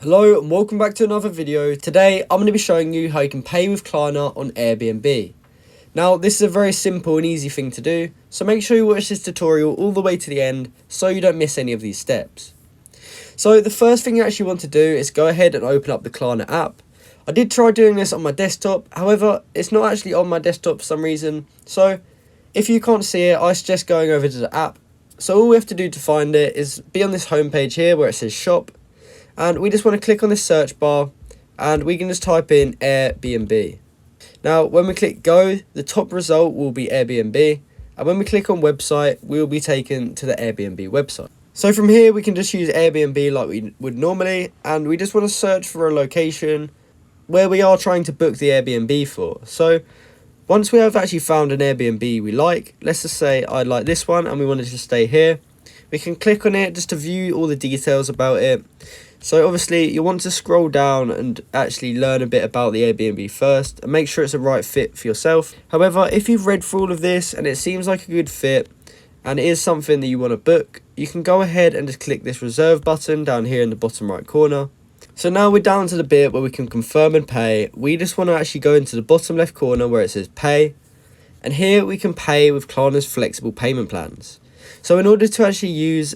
Hello and welcome back to another video. Today I'm going to be showing you how you can pay with Klarna on Airbnb. Now this is a very simple and easy thing to do, so make sure you watch this tutorial all the way to the end so you don't miss any of these steps. So the first thing you actually want to do is go ahead and open up the Klarna app. I did try doing this on my desktop, however it's not actually on my desktop for some reason, so if you can't see it I suggest going over to the app. So all we have to do to find it is be on this homepage here where it says shop. And we just want to click on this search bar and we can just type in Airbnb. Now when we click go, the top result will be Airbnb, and when we click on website we will be taken to the Airbnb website. So from here we can just use Airbnb like we would normally, and we just want to search for a location where we are trying to book the Airbnb for. So once we have actually found an Airbnb we like, let's just say I like this one and we wanted to stay here, we can click on it just to view all the details about it. So obviously you want to scroll down and actually learn a bit about the Airbnb first and make sure it's a right fit for yourself. However, if you've read through all of this and it seems like a good fit and it is something that you want to book, you can go ahead and just click this reserve button down here in the bottom right corner. So now we're down to the bit where we can confirm and pay. We just want to actually go into the bottom left corner where it says pay, and here we can pay with Klarna's flexible payment plans. So in order to actually use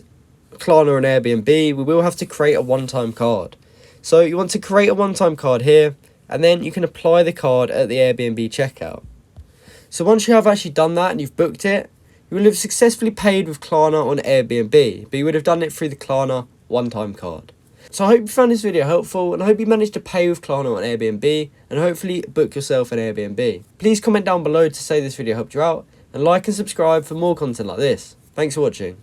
Klarna and Airbnb, we will have to create a one-time card. So you want to create a one-time card here, and then you can apply the card at the Airbnb checkout. So once you have actually done that and you've booked it, you will have successfully paid with Klarna on Airbnb, but you would have done it through the Klarna one-time card. So I hope you found this video helpful, and I hope you managed to pay with Klarna on Airbnb and hopefully book yourself an Airbnb. Please comment down below to say this video helped you out, and like and subscribe for more content like this. Thanks for watching.